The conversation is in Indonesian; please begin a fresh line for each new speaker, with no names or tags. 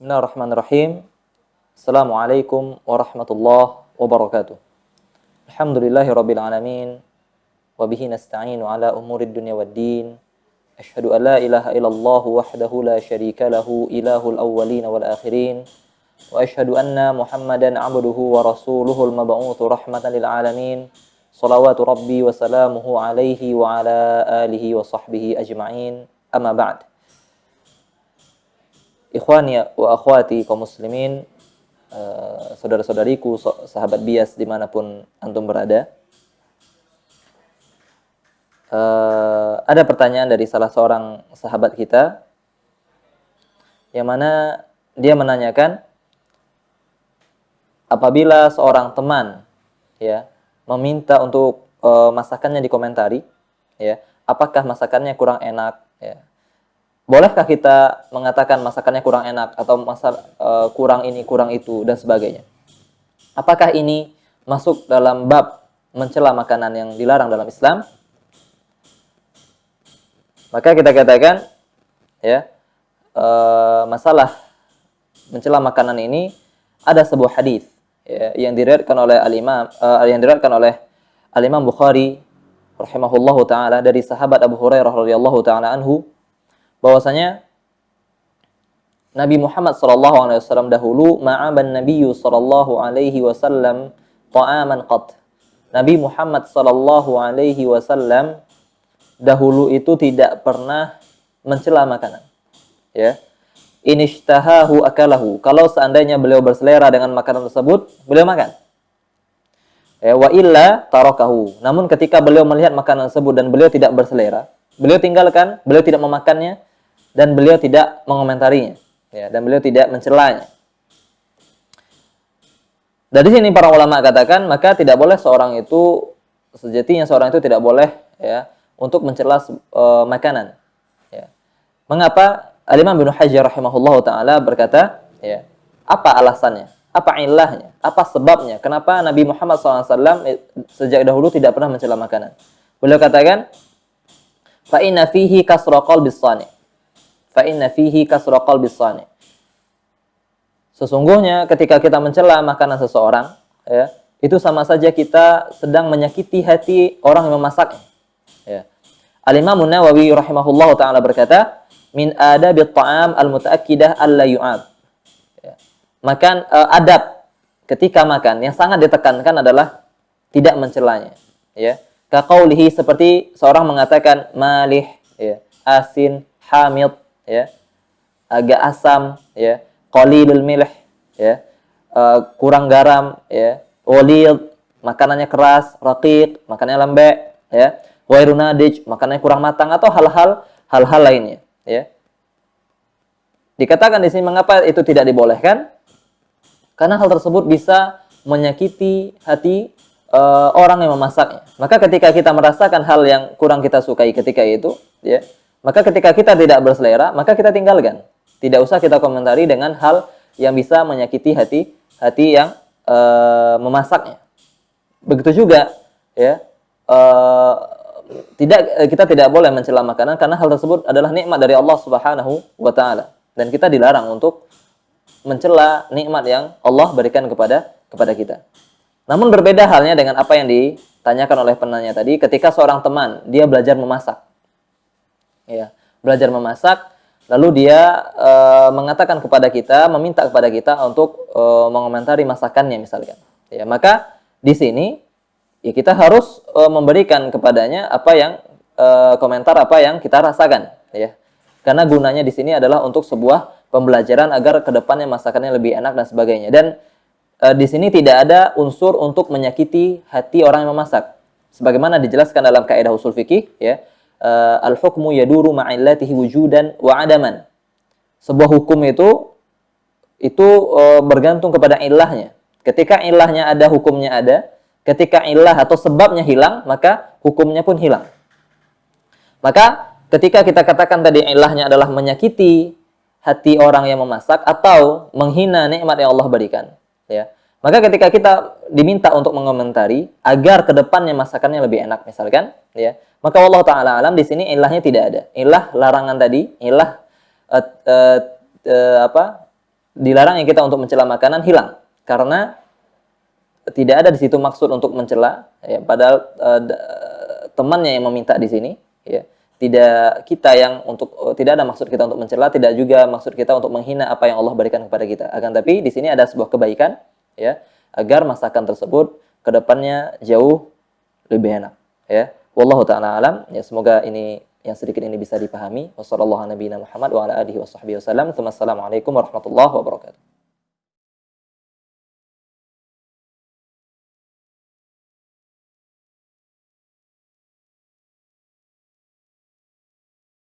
Bismillahirrahmanirrahim. Assalamualaikum warahmatullahi wabarakatuh. Alhamdulillahirabbil alamin wa bihi nasta'inu ala umurid dunya waddin. Asyhadu an la ilaha illallah wahdahu la syarika lahu ilahul awwalin wal akhirin. Wa asyhadu anna Muhammadan 'abduhu wa rasuluhul mab'utsu rahmatan lil alamin. Shalawatu rabbi wa salamuhu alaihi wa ala alihi wa sahbihi ajma'in. Amma ba'd. Ikhwani wa akhwati kaum muslimin, saudara-saudariku, sahabat bias dimanapun antum berada. Ada pertanyaan dari salah seorang sahabat kita, yang mana dia menanyakan, apabila seorang teman ya meminta untuk masakannya dikomentari, ya, apakah masakannya kurang enak, ya. Bolehkah kita mengatakan masakannya kurang enak atau kurang ini, kurang itu, dan sebagainya? Apakah ini masuk dalam bab mencela makanan yang dilarang dalam Islam? Maka kita katakan, ya, masalah mencela makanan ini ada sebuah hadis, ya, yang diriwayatkan oleh Al-Imam Bukhari rahimahullahu taala dari sahabat Abu Hurairah radhiyallahu taala anhu, bahwasanya Nabi Muhammad sallallahu alaihi wasallam dahulu ma'aban nabiyyu sallallahu alaihi wasallam ta'aman qat. Nabi Muhammad sallallahu alaihi wasallam dahulu itu tidak pernah mencela makanan. Ya. Inishtahahu akalahu. Kalau seandainya beliau berselera dengan makanan tersebut, beliau makan. Ya, wa illa tarakahu. Namun ketika beliau melihat makanan tersebut dan beliau tidak berselera, beliau tinggalkan, beliau tidak memakannya, dan beliau tidak mengomentarinya, ya, dan beliau tidak mencelanya. Dari sini para ulama katakan, maka tidak boleh seorang itu, sejatinya seorang itu tidak boleh, ya, untuk mencela makanan. Ya. Mengapa? Al-Imam Ibnu Hajar rahimahullahu taala berkata, ya, apa alasannya? Apa ilahnya? Apa sebabnya? Kenapa Nabi Muhammad SAW sejak dahulu tidak pernah mencela makanan? Beliau katakan, fa inna fihi kasra qalbis sani. Fa inna fihi kasra qalbis sani. Sesungguhnya ketika kita mencela makanan seseorang, ya, itu sama saja kita sedang menyakiti hati orang yang memasaknya. Ya. Al-Imam Nawawi rahimahullahu taala berkata, min adabit ta'am al-mutaakkidah alla yu'ab. Ya. Makan adab ketika makan yang sangat ditekankan adalah tidak mencelanya, ya. Ka qaulihi, seperti seorang mengatakan malih, ya, asin, hamid, ya, agak asam, ya, qalilul milh, ya, kurang garam, ya, walid, makanannya keras, raqiq, makanannya lembek, ya, ghairu nadij, makanannya kurang matang, atau hal-hal lainnya, ya. Dikatakan di sini mengapa itu tidak dibolehkan? Karena hal tersebut bisa menyakiti hati orang yang memasaknya. Maka ketika kita merasakan hal yang kurang kita sukai ketika itu, ya, maka ketika kita tidak berselera, maka kita tinggalkan. Tidak usah kita komentari dengan hal yang bisa menyakiti hati yang memasaknya. Begitu juga, ya, kita tidak boleh mencela makanan karena hal tersebut adalah nikmat dari Allah Subhanahu wa taala, dan kita dilarang untuk mencela nikmat yang Allah berikan kepada kita. Namun berbeda halnya dengan apa yang ditanyakan oleh penanya tadi, ketika seorang teman dia belajar memasak. Ya, belajar memasak, lalu dia mengatakan kepada kita, meminta kepada kita untuk mengomentari masakannya misalkan. Ya, maka di sini ya kita harus memberikan kepadanya apa yang komentar apa yang kita rasakan, ya. Karena gunanya di sini adalah untuk sebuah pembelajaran agar kedepannya masakannya lebih enak dan sebagainya. Dan di sini tidak ada unsur untuk menyakiti hati orang yang memasak. Sebagaimana dijelaskan dalam kaidah usul fikih, ya. Al-hukmu yaduru ma'illatihi wujudan wa adaman. Sebuah hukum itu bergantung kepada ilahnya. Ketika ilahnya ada, hukumnya ada. Ketika ilah atau sebabnya hilang, maka hukumnya pun hilang. Maka ketika kita katakan tadi ilahnya adalah menyakiti hati orang yang memasak atau menghina nikmat yang Allah berikan, ya. Maka ketika kita diminta untuk mengomentari agar kedepannya masakannya lebih enak misalkan, ya, maka Allah Ta'ala alam di sini ilahnya tidak ada. Ilah larangan tadi, ilah dilarangnya kita untuk mencela makanan hilang karena tidak ada di situ maksud untuk mencela, ya, padahal temannya yang meminta di sini, ya. Tidak kita yang untuk tidak ada maksud kita untuk mencela, tidak juga maksud kita untuk menghina apa yang Allah berikan kepada kita. Akan tapi di sini ada sebuah kebaikan, ya, agar masakan tersebut kedepannya jauh lebih enak, ya. Wallahu taala alam, ya, semoga ini yang sedikit ini bisa dipahami. Wassallallahu ala nabiyina Muhammad wa ala alihi washabbihi wasallam. Assalamualaikum warahmatullahi wabarakatuh.